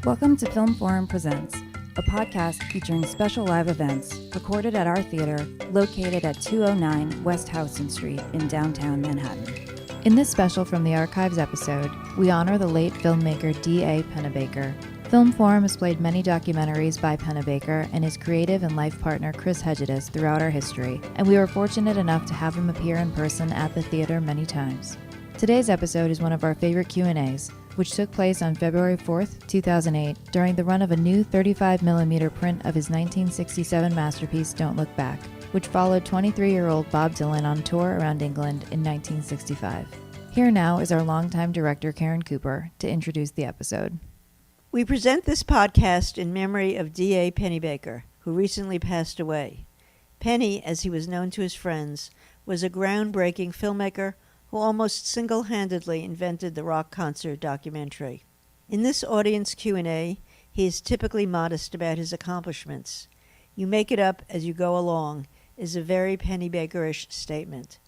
Welcome to Film Forum Presents, a podcast featuring special live events recorded at our theater located at 209 West Houston Street in downtown Manhattan. In this special From the Archives episode, we honor the late filmmaker D.A. Pennebaker. Film Forum has played many documentaries by Pennebaker and his creative and life partner Chris Hegedus throughout our history, and we were fortunate enough to have him appear in person at the theater many times. Today's episode is one of our favorite Q&As, which took place on February 4th, 2008, during the run of a new 35mm print of his 1967 masterpiece, Don't Look Back, which followed 23-year-old Bob Dylan on tour around England in 1965. Here now is our longtime director, Karen Cooper, to introduce the episode. We present this podcast in memory of D.A. Pennebaker, who recently passed away. Penny, as he was known to his friends, was a groundbreaking filmmaker who almost single-handedly invented the rock concert documentary. In this audience Q&A, he is typically modest about his accomplishments. "You make it up as you go along" is a very Pennebaker-ish statement.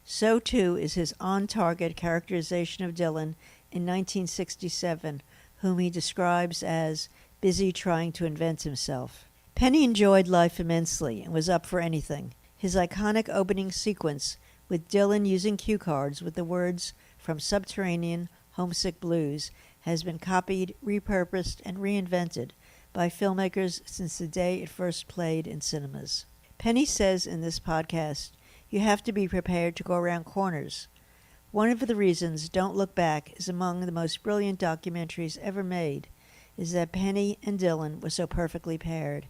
So too is his on-target characterization of Dylan in 1967, whom he describes as busy trying to invent himself. Penny enjoyed life immensely and was up for anything. His iconic opening sequence with Dylan using cue cards with the words from Subterranean Homesick Blues has been copied, repurposed, and reinvented by filmmakers since the day it first played in cinemas. Penny says in this podcast, you have to be prepared to go around corners. One of the reasons Don't Look Back is among the most brilliant documentaries ever made is that Penny and Dylan were so perfectly paired.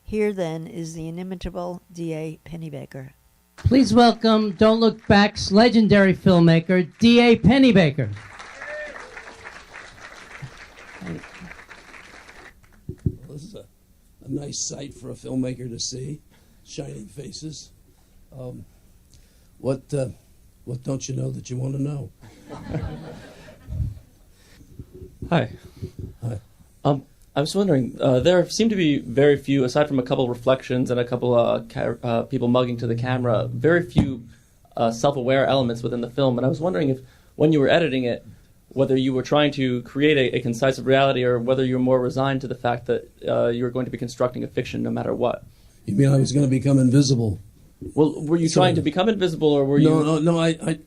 Here, then, is the inimitable D.A. Pennebaker. Please welcome Don't Look Back's legendary filmmaker, D.A. Pennebaker. Well, this is a nice sight for a filmmaker to see, shining faces. What don't you know that you want to know? Hi. Hi. I was wondering, there seem to be very few, aside from a couple reflections and a couple people mugging to the camera, very few self-aware elements within the film. And I was wondering if, when you were editing it, whether you were trying to create a concise reality or whether you were more resigned to the fact that you were going to be constructing a fiction no matter what. You mean I was going to become invisible? Well, were you trying to become invisible, or were you... No, I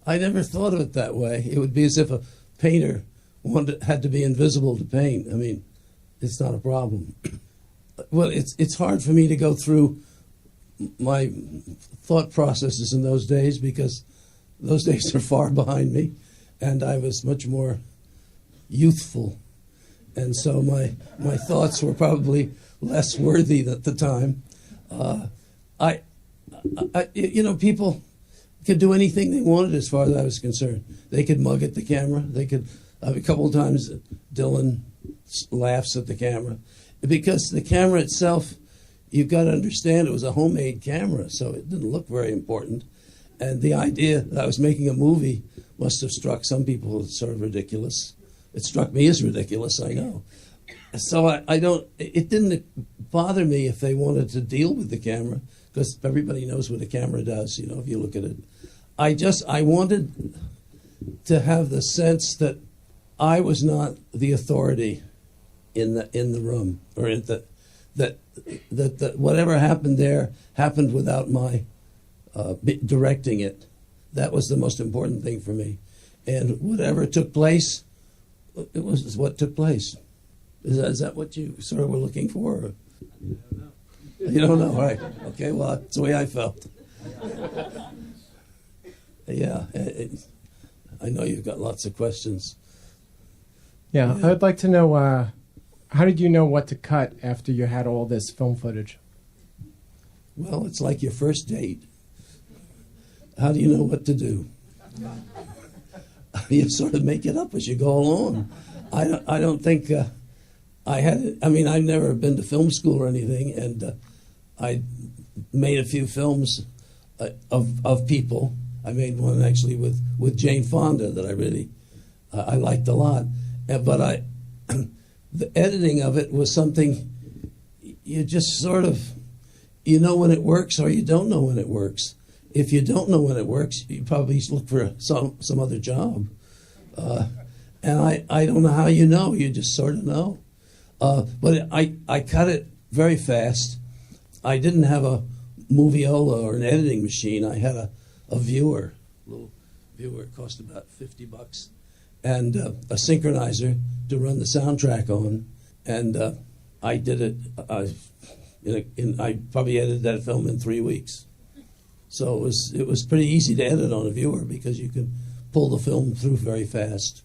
never thought of it that way. It would be as if a painter had to be invisible to paint. I mean, it's not a problem. Well, it's hard for me to go through my thought processes in those days because those days are far behind me, and I was much more youthful, and so my thoughts were probably less worthy at the time. People could do anything they wanted as far as I was concerned. They could mug at the camera. They could. A couple of times, Dylan laughs at the camera because the camera itself, you've got to understand, it was a homemade camera, so it didn't look very important. And the idea that I was making a movie must have struck some people as sort of ridiculous. It struck me as ridiculous, I know. So it didn't bother me if they wanted to deal with the camera, because everybody knows what a camera does, if you look at it. I wanted to have the sense that I was not the authority in the room, or that whatever happened there happened without my directing it. That was the most important thing for me. And whatever took place, it was what took place. Is that what you sort of were looking for? Or? You don't know, right? Okay, well, that's the way I felt. Yeah, I know you've got lots of questions. Yeah, I would like to know, how did you know what to cut after you had all this film footage? Well, it's like your first date. How do you know what to do? You sort of make it up as you go along. I don't think I've never been to film school or anything, and I made a few films of people. I made one actually with Jane Fonda that I really I liked a lot. But the editing of it was something you just sort of, when it works or you don't know when it works. If you don't know when it works, you probably look for some other job. And I don't know how you know. You just sort of know. But I cut it very fast. I didn't have a moviola or an editing machine. I had a viewer, a little viewer. It cost about $50, and a synchronizer to run the soundtrack on. And I did it. I probably edited that film in 3 weeks. So it was pretty easy to edit on a viewer because you can pull the film through very fast.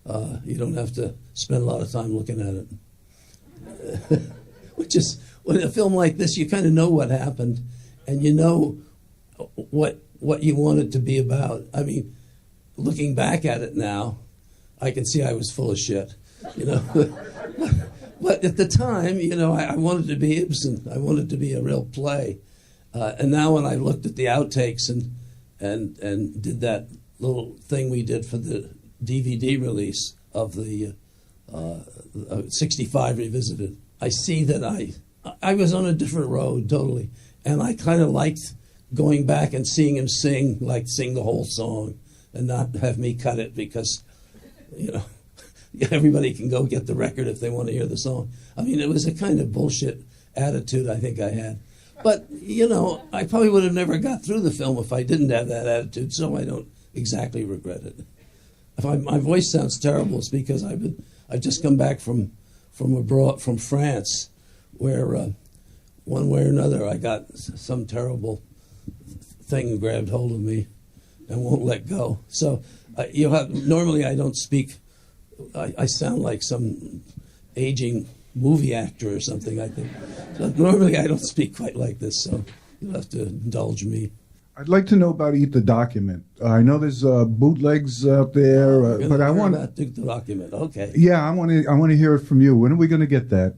You don't have to spend a lot of time looking at it. Which is, with a film like this, you kind of know what happened, and you know what you want it to be about. I mean, looking back at it now, I can see I was full of shit, you know. But at the time, you know, I wanted to be Ibsen. I wanted to be a real play. And now when I looked at the outtakes and did that little thing we did for the DVD release of the 65 Revisited, I see that I was on a different road totally. And I kind of liked going back and seeing him sing the whole song and not have me cut it because, you know, everybody can go get the record if they want to hear the song. I mean, it was a kind of bullshit attitude I think I had. But, you know, I probably would have never got through the film if I didn't have that attitude, so I don't exactly regret it. If my voice sounds terrible, it's because I've just come back from abroad, from France, where one way or another I got some terrible thing grabbed hold of me and won't let go. So normally I don't speak. I sound like some aging movie actor or something, I think. So normally I don't speak quite like this, so you'll have to indulge me. I'd like to know about Eat the Document. I know there's bootlegs out there, but I want about the document. Okay. Yeah, I want to hear it from you. When are we going to get that?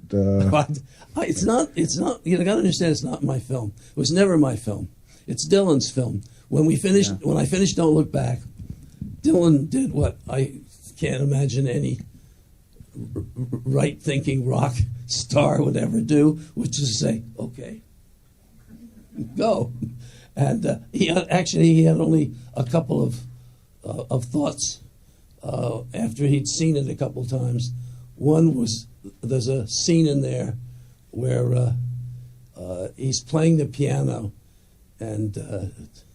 It's not. You got to understand, it's not my film. It was never my film. It's Dylan's film. When I finished Don't Look Back, Dylan did what I can't imagine any right-thinking rock star would ever do, which is say, okay, go. And he had only a couple of thoughts after he'd seen it a couple times. One was, there's a scene in there where he's playing the piano and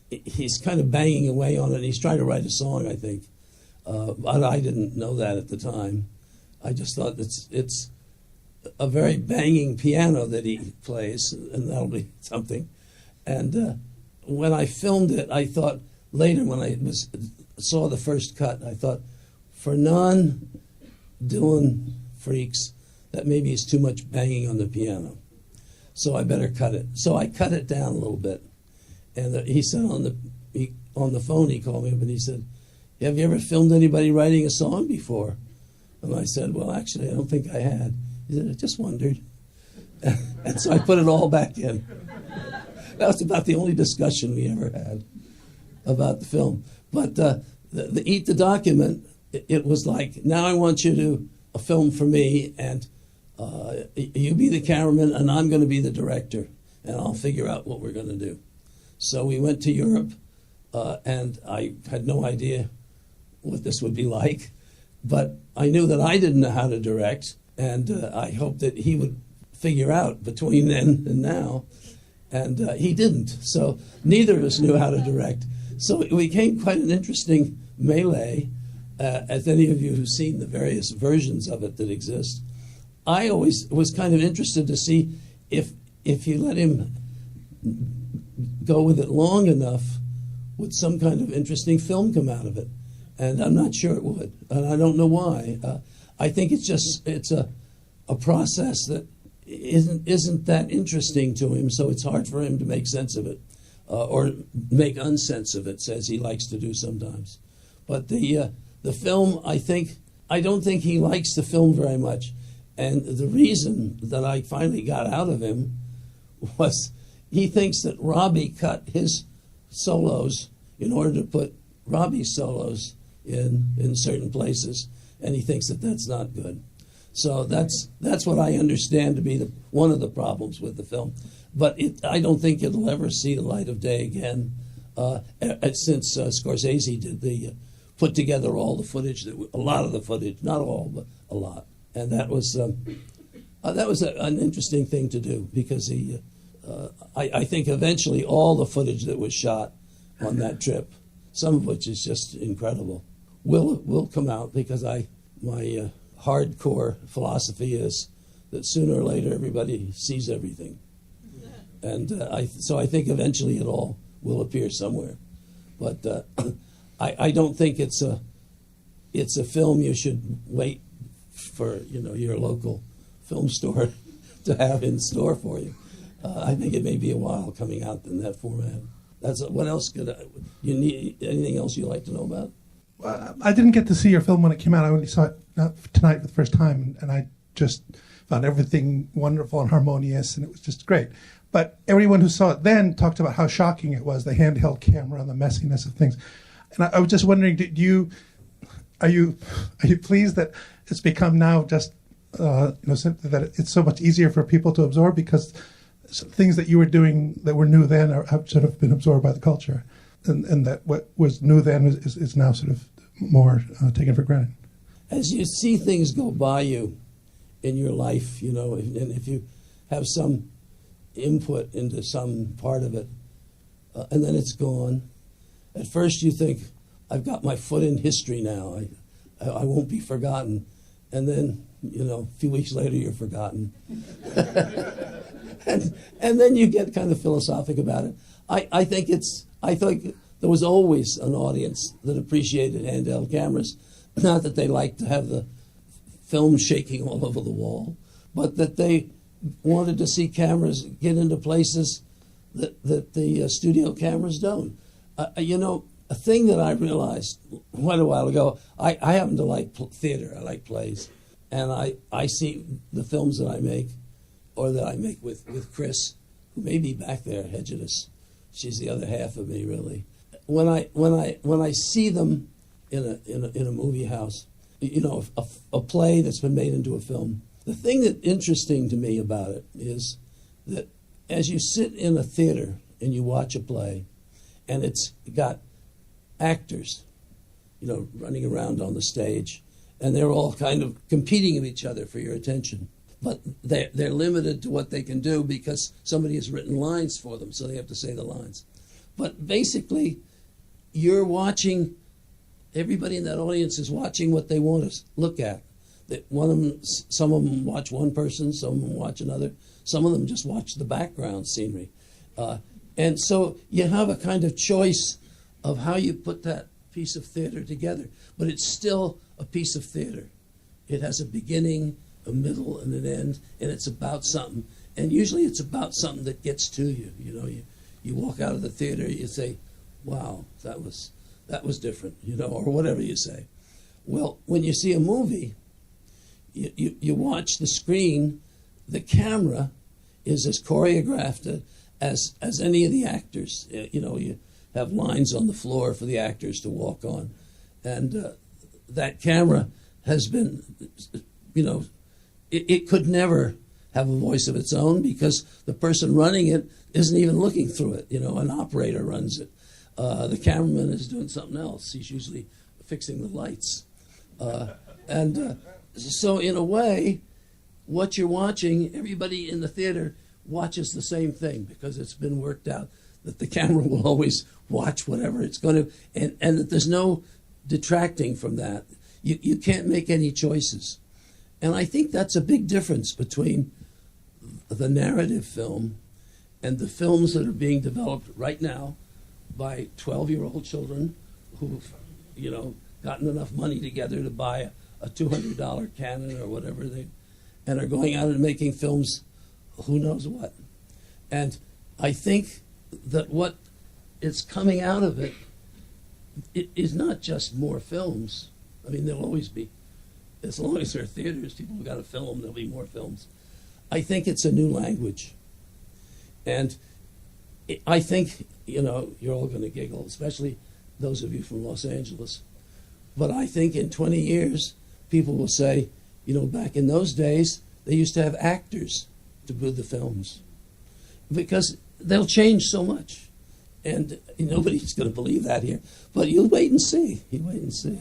he's kind of banging away on it. And he's trying to write a song, I think. But I didn't know that at the time. I just thought it's a very banging piano that he plays, and that'll be something. And when I filmed it, I thought later when I saw the first cut, I thought for non-Dylan freaks, that maybe is too much banging on the piano. So I better cut it. So I cut it down a little bit. And he said on the phone, he called me up and he said, have you ever filmed anybody writing a song before? And I said, well, actually, I don't think I had. He said, I just wondered. And so I put it all back in. That was about the only discussion we ever had about the film. But the Eat the Document, it was like, now I want you to film for me, and you be the cameraman, and I'm going to be the director, and I'll figure out what we're going to do. So we went to Europe, and I had no idea what this would be like, but I knew that I didn't know how to direct, and I hoped that he would figure out between then and now. And he didn't. So neither of us knew how to direct. So it became quite an interesting melee, as any of you who've seen the various versions of it that exist. I always was kind of interested to see if you let him go with it long enough, would some kind of interesting film come out of it? And I'm not sure it would. And I don't know why. I think it's a process that isn't that interesting to him, so it's hard for him to make sense of it, or make unsense of it, as he likes to do sometimes. But the film, I don't think he likes the film very much, and the reason that I finally got out of him was he thinks that Robbie cut his solos in order to put Robbie's solos in certain places, and he thinks that that's not good. So that's what I understand to be one of the problems with the film. But I don't think it'll ever see the light of day again since Scorsese did the put together all the footage, a lot of the footage, not all, but a lot. And that was an interesting thing to do, because I think eventually all the footage that was shot on that trip, some of which is just incredible, will come out, because my hardcore philosophy is that sooner or later everybody sees everything. And so I think eventually it all will appear somewhere. But I don't think it's a film you should wait for your local film store to have in store for you. I think it may be a while coming out in that format. What else you need? Anything else you'd like to know about? I didn't get to see your film when it came out. I only saw it tonight for the first time, and I just found everything wonderful and harmonious, and it was just great. But everyone who saw it then talked about how shocking it was, the handheld camera and the messiness of things. And I was just wondering, are you pleased that it's become now just simply that it's so much easier for people to absorb, because things that you were doing that were new then have sort of been absorbed by the culture, and that what was new then is now sort of more taken for granted. As you see things go by you in your life, and if you have some input into some part of it, and then it's gone, at first you think, I've got my foot in history now. I won't be forgotten. And then, a few weeks later, you're forgotten. and then you get kind of philosophic about it. I think there was always an audience that appreciated handheld cameras. Not that they liked to have the film shaking all over the wall, but that they wanted to see cameras get into places that the studio cameras don't. A thing that I realized quite a while ago, I happen to like theater. I like plays. And I see the films that I make, or that I make with Chris, who may be back there, Hegedus. She's the other half of me, really. When I see them in a movie house, a play that's been made into a film, the thing that's interesting to me about it is that as you sit in a theater and you watch a play, and it's got actors, running around on the stage, and they're all kind of competing with each other for your attention. But they're limited to what they can do because somebody has written lines for them, so they have to say the lines. But basically, you're watching, everybody in that audience is watching what they want to look at. Some of them watch one person, some of them watch another, some of them just watch the background scenery. And so you have a kind of choice of how you put that piece of theater together. But it's still a piece of theater. It has a beginning, a middle, and an end, and it's about something. And usually it's about something that gets to you. You walk out of the theater, you say, wow, that was different, or whatever you say. Well, when you see a movie, you watch the screen, the camera is as choreographed as any of the actors. You have lines on the floor for the actors to walk on. And that camera has been, it could never have a voice of its own because the person running it isn't even looking through it. An operator runs it. The cameraman is doing something else. He's usually fixing the lights. So in a way, what you're watching, everybody in the theater watches the same thing because it's been worked out that the camera will always watch whatever it's going to, and that there's no detracting from that. You can't make any choices. And I think that's a big difference between the narrative film and the films that are being developed right now by 12-year-old children who've, gotten enough money together to buy a $200 Canon or whatever and are going out and making films, who knows what. And I think that what is coming out of it is not just more films. I mean, there'll always be, as long as there are theaters, people have got to film, there'll be more films. I think it's a new language. And I think, you're all going to giggle, especially those of you from Los Angeles. But I think in 20 years, people will say, back in those days, they used to have actors to do the films. Because they'll change so much. And nobody's going to believe that here. But you'll wait and see. You wait and see.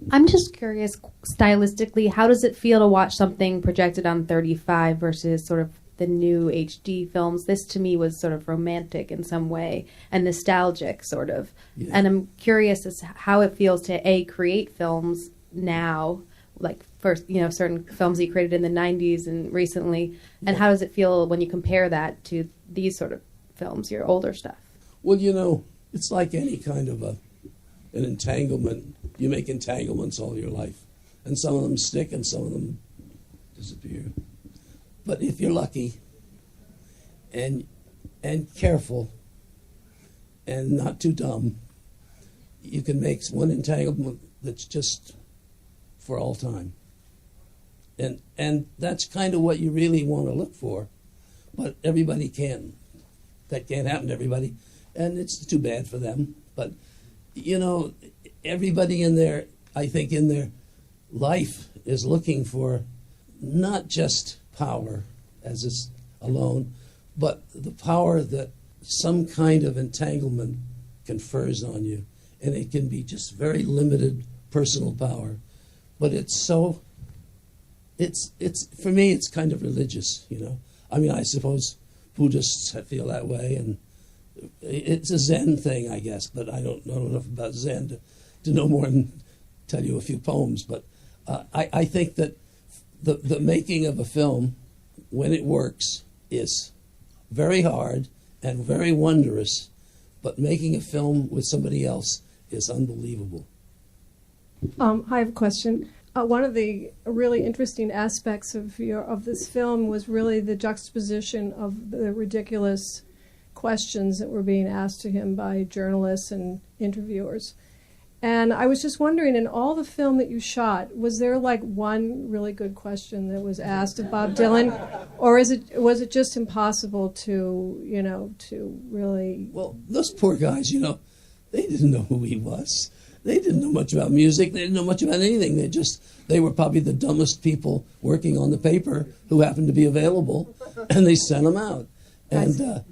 I'm just curious, stylistically, how does it feel to watch something projected on 35 versus sort of the new HD films? This, to me, was sort of romantic in some way and nostalgic, sort of. Yeah. And I'm curious as to how it feels to, create films now, like first, certain films that you created in the 90s and recently, and how does it feel when you compare that to these sort of films, your older stuff? Well, it's like any kind of an entanglement. You make entanglements all your life, and some of them stick and some of them disappear. But if you're lucky and careful and not too dumb, you can make one entanglement that's just for all time. And that's kind of what you really want to look for. But everybody can't. That can't happen to everybody. And it's too bad for them. But, everybody in their life is looking for not just power as it's alone, but the power that some kind of entanglement confers on you. And it can be just very limited personal power. But it's for me, it's kind of religious, I mean, I suppose Buddhists feel that way, and it's a Zen thing, I guess, but I don't know enough about Zen to know more than tell you a few poems. But I think that the making of a film, when it works, is very hard and very wondrous, but making a film with somebody else is unbelievable. I have a question. One of the really interesting aspects of this film was really the juxtaposition of the ridiculous questions that were being asked to him by journalists and interviewers. And I was just wondering, in all the film that you shot, was there like one really good question that was asked of Bob Dylan, or was it just impossible to really? Well, those poor guys, they didn't know who he was. They didn't know much about music. They didn't know much about anything. They were probably the dumbest people working on the paper who happened to be available, and they sent them out. And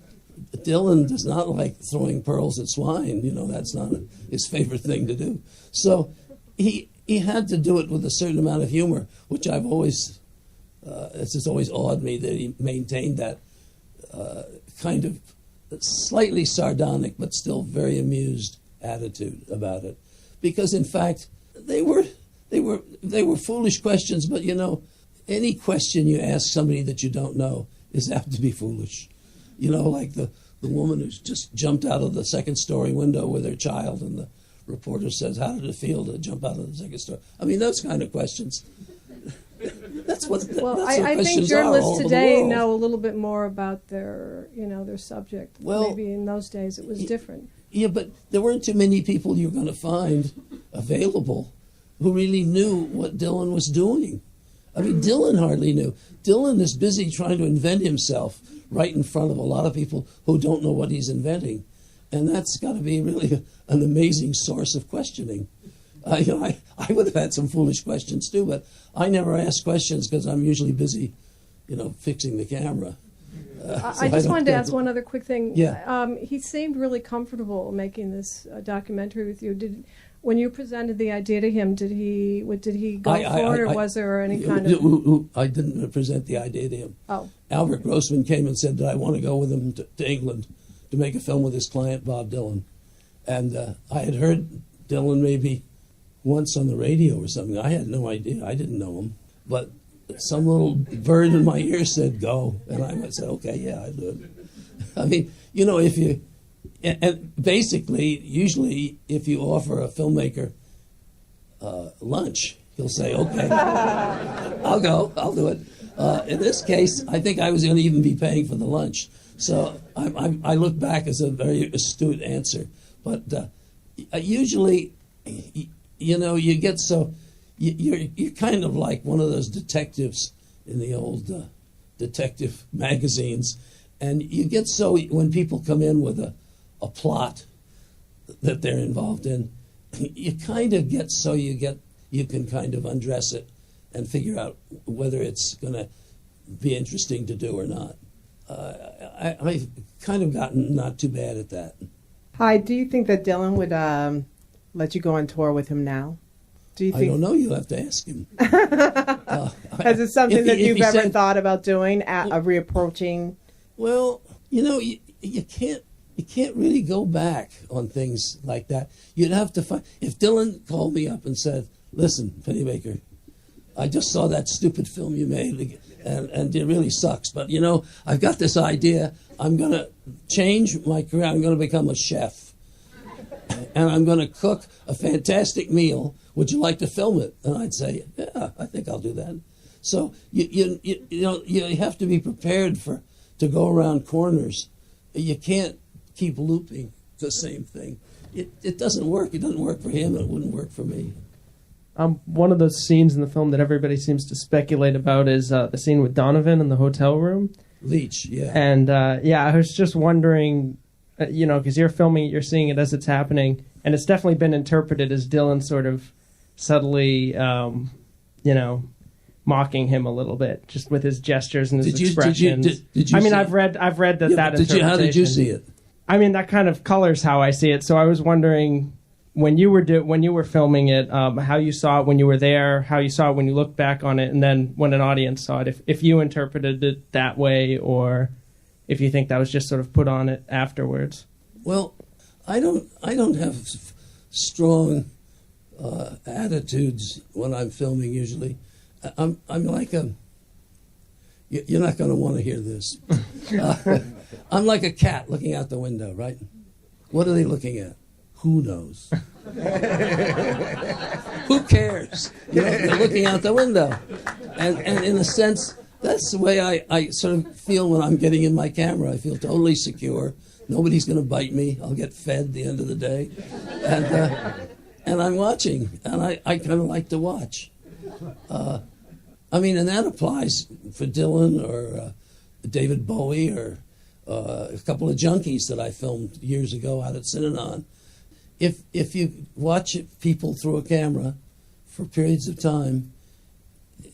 Dylan does not like throwing pearls at swine. That's not his favorite thing to do. So he had to do it with a certain amount of humor, which I've always, it's just always awed me that he maintained that kind of slightly sardonic but still very amused attitude about it. Because in fact, they were foolish questions, but any question you ask somebody that you don't know is apt to be foolish. Like the woman who's just jumped out of the second story window with her child, and the reporter says, "How did it feel to jump out of the second story?" I mean, those kind of questions. That's what. I think journalists today know a little bit more about their subject. Well, maybe in those days it was different. Yeah, but there weren't too many people you're going to find available who really knew what Dylan was doing. I mean, Dylan hardly knew. Dylan is busy trying to invent himself right in front of a lot of people who don't know what he's inventing. And that's got to be really an amazing source of questioning. I would have had some foolish questions too, but I never ask questions because I'm usually busy, fixing the camera. I just wanted to ask one other quick thing. Yeah. He seemed really comfortable making this documentary with you. When you presented the idea to him, did he go for it, or was there any kind of? I didn't present the idea to him. Oh. Albert Grossman came and said that I want to go with him to England to make a film with his client, Bob Dylan. And I had heard Dylan maybe once on the radio or something. I had no idea. I didn't know him. But some little bird in my ear said, go. And I said, okay, yeah, I do it. I mean, if you... And basically, usually, if you offer a filmmaker lunch, he'll say, okay, I'll go, I'll do it. In this case, I think I was going to even be paying for the lunch. So I look back as a very astute answer. But usually, you get so... You're kind of like one of those detectives in the old detective magazines. And you get so... When people come in with a plot that they're involved in, you kind of get so you can kind of undress it and figure out whether it's going to be interesting to do or not. I've kind of gotten not too bad at that. Hi, do you think that Dylan would let you go on tour with him now? Do you think? I don't know. You'll have to ask him. Is it something that you've ever thought about doing, reapproaching? Well, you can't really go back on things like that. You'd have to find. If Dylan called me up and said, "Listen, Pennebaker, I just saw that stupid film you made, and it really sucks. But I've got this idea. I'm going to change my career. I'm going to become a chef, and I'm going to cook a fantastic meal. Would you like to film it?" And I'd say, "Yeah, I think I'll do that." So you have to be prepared to go around corners. You can't keep looping the same thing. It doesn't work. It doesn't work for him. It wouldn't work for me. One of those scenes in the film that everybody seems to speculate about is the scene with Donovan in the hotel room. Leach, yeah. And I was just wondering, because you're filming it, you're seeing it as it's happening, and it's definitely been interpreted as Dylan sort of subtly, mocking him a little bit, just with his gestures and his expressions. Did you I've read that interpretation. How did you see it? I mean, that kind of colors how I see it. So I was wondering, when you were filming it, how you saw it when you were there, how you saw it when you looked back on it, and then when an audience saw it, if you interpreted it that way, or if you think that was just sort of put on it afterwards. Well, I don't have strong attitudes when I'm filming usually. I'm like you're not going to want to hear this. I'm like a cat looking out the window, right? What are they looking at? Who knows? Who cares? They're looking out the window. And in a sense, that's the way I sort of feel when I'm getting in my camera. I feel totally secure. Nobody's going to bite me. I'll get fed at the end of the day. And I'm watching, and I kind of like to watch. And that applies for Dylan or David Bowie or a couple of junkies that I filmed years ago out at Synanon. If you watch people through a camera for periods of time,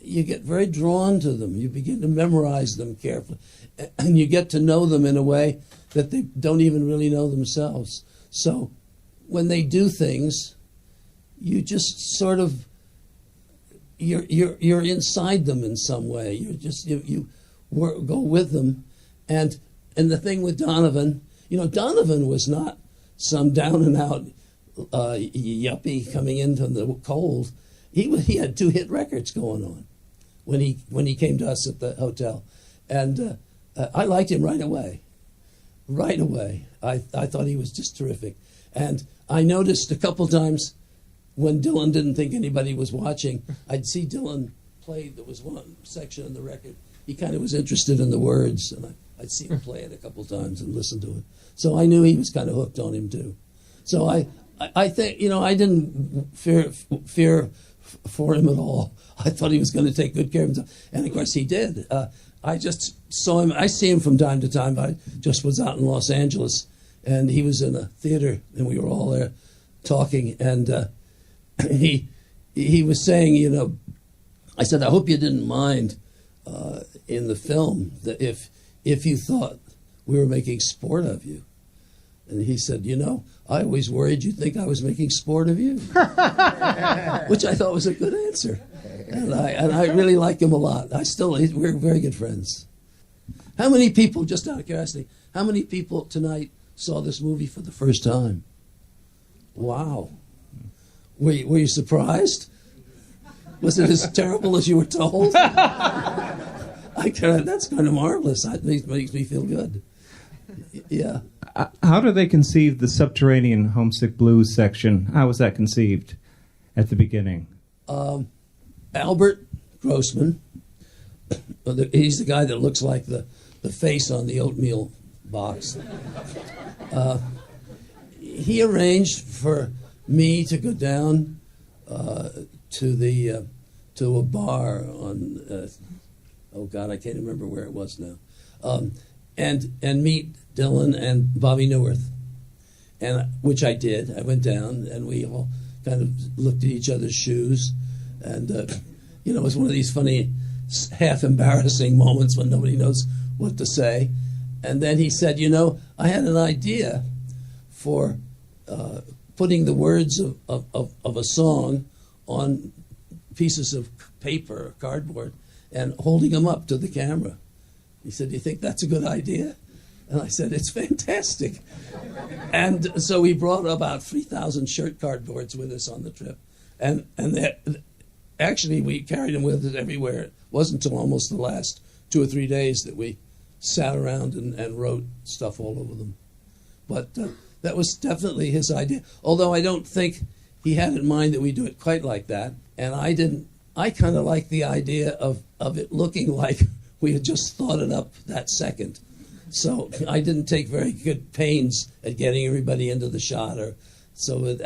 you get very drawn to them. You begin to memorize them carefully, and you get to know them in a way that they don't even really know themselves. So when they do things, you just sort of you're inside them in some way. You go with them, and the thing with Donovan, Donovan was not some down and out yuppie coming into the cold. He had 2 hit records going on when he came to us at the hotel, and I liked him right away. Right away, I thought he was just terrific, and I noticed a couple times when Dylan didn't think anybody was watching, I'd see Dylan play. There was one section in the record. He kind of was interested in the words, and I'd see him play it a couple times and listen to it. So I knew he was kind of hooked on him too. So I think I didn't fear for him at all. I thought he was going to take good care of himself, and of course he did. I just saw him. I see him from time to time. I just was out in Los Angeles, and he was in a theater, and we were all there talking, and he was saying, I said, I hope you didn't mind in the film that if you thought we were making sport of you. And he said, I always worried you'd think I was making sport of you, which I thought was a good answer. And I really like him a lot. We're very good friends. How many people, just out of curiosity, how many people tonight saw this movie for the first time? Wow. Were you surprised? Was it as terrible as you were told? That's kind of marvelous. That makes me feel good. Yeah. How do they conceive the subterranean homesick blues section? How was that conceived at the beginning? Albert Grossman, he's the guy that looks like the face on the oatmeal box. He arranged for me to go down to a bar on I can't remember where it was now, and meet Dylan and Bobby Newirth, and which I did. I went down, and we all kind of looked at each other's shoes, and it was one of these funny, half embarrassing moments when nobody knows what to say. And then he said, I had an idea for putting the words of a song on pieces of paper or cardboard and holding them up to the camera. He said, "Do you think that's a good idea?" And I said, "It's fantastic." And so we brought about 3,000 shirt cardboards with us on the trip. And actually, we carried them with us everywhere. It wasn't until almost the last 2 or 3 days that we sat around and wrote stuff all over them. But that was definitely his idea. Although I don't think he had in mind that we do it quite like that. And I didn't. I kind of like the idea of it looking like we had just thought it up that second. So I didn't take very good pains at getting everybody into the shot. Or so with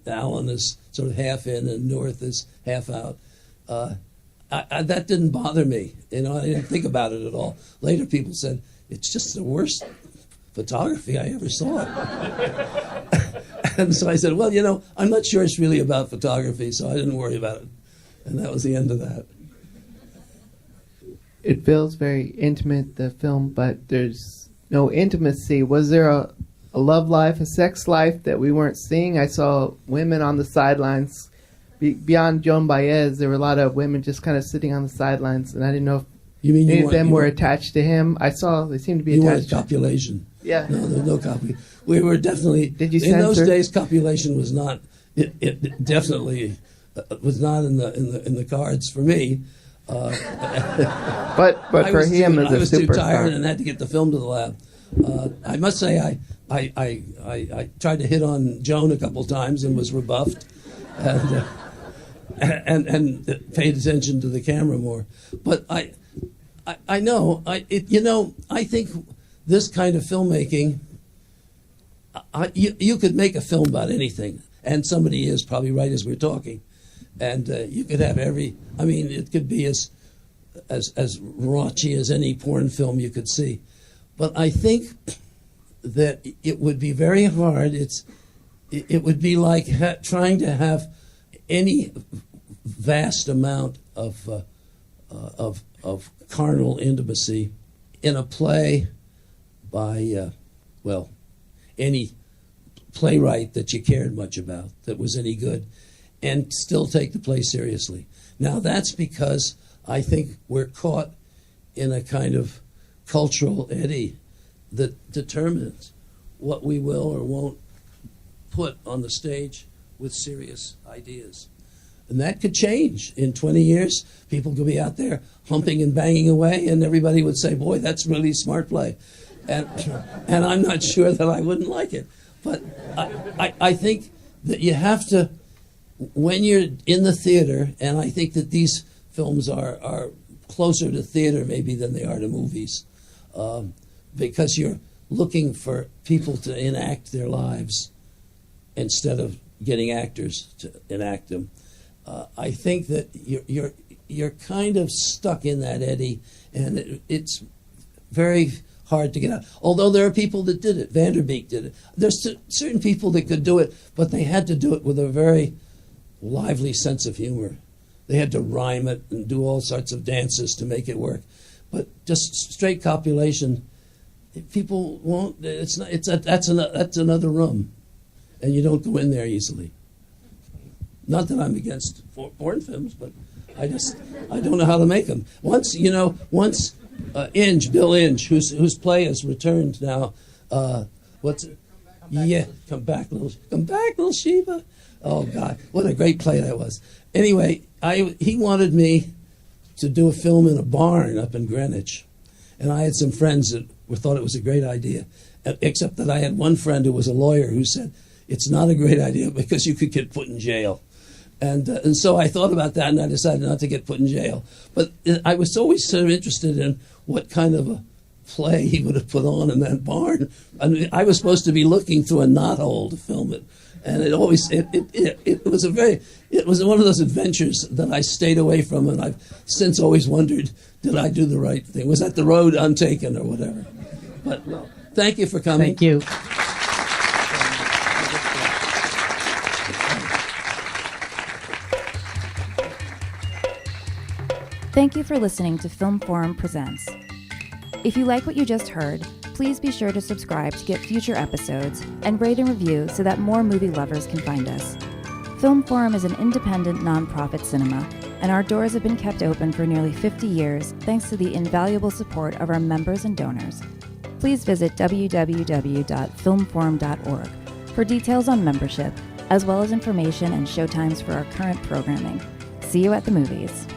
Alan is sort of half in and North is half out. That didn't bother me. I didn't think about it at all. Later people said, it's just the worst photography I ever saw. And so I said, well, I'm not sure it's really about photography, so I didn't worry about it. And that was the end of that. It feels very intimate, the film, but there's no intimacy. Was there a love life, a sex life that we weren't seeing? I saw women on the sidelines. Beyond Joan Baez, there were a lot of women just kind of sitting on the sidelines, and I didn't know if any of them were attached to him. I saw they seemed to be attached. You wanted copulation. Yeah. No, there's no copy. We were definitely. Did you in censor? those days? Copulation was not. It definitely was not in the cards for me. But for him as a superstar, I was too tired and had to get the film to the lab. I must say I tried to hit on Joan a couple times and was rebuffed, and paid attention to the camera more. But I know I think this kind of filmmaking. You could make a film about anything, and somebody is probably right as we're talking, and you could have it could be as raunchy as any porn film you could see. But I think that it would be very hard. It would be like trying to have any vast amount of carnal intimacy in a play by any playwright that you cared much about, that was any good, and still take the play seriously. Now that's because I think we're caught in a kind of cultural eddy that determines what we will or won't put on the stage with serious ideas. And that could change. In 20 years, people could be out there humping and banging away, and everybody would say, boy, that's really smart play. And I'm not sure that I wouldn't like it. But I think that you have to, when you're in the theater, and I think that these films are closer to theater maybe than they are to movies, because you're looking for people to enact their lives instead of getting actors to enact them. I think that you're kind of stuck in that eddy, and it's very hard to get out. Although there are people that did it. Vanderbeek did it. There's certain people that could do it, but they had to do it with a very lively sense of humor. They had to rhyme it and do all sorts of dances to make it work. But just straight copulation, people won't. That's another room, and you don't go in there easily. Not that I'm against porn films, but I don't know how to make them. Once Bill Inge, whose play has returned now. Come back, little Sheba. Oh God, what a great play that was. Anyway, he wanted me to do a film in a barn up in Greenwich, and I had some friends that thought it was a great idea, except that I had one friend who was a lawyer who said it's not a great idea because you could get put in jail. And so I thought about that, and I decided not to get put in jail. But I was always sort of interested in what kind of a play he would have put on in that barn. I mean, I was supposed to be looking through a knothole to film it, and it was one of those adventures that I stayed away from, and I've since always wondered, did I do the right thing? Was that the road untaken or whatever? But no, thank you for coming. Thank you. Thank you for listening to Film Forum Presents. If you like what you just heard, please be sure to subscribe to get future episodes and rate and review so that more movie lovers can find us. Film Forum is an independent nonprofit cinema, and our doors have been kept open for nearly 50 years thanks to the invaluable support of our members and donors. Please visit www.filmforum.org for details on membership, as well as information and showtimes for our current programming. See you at the movies.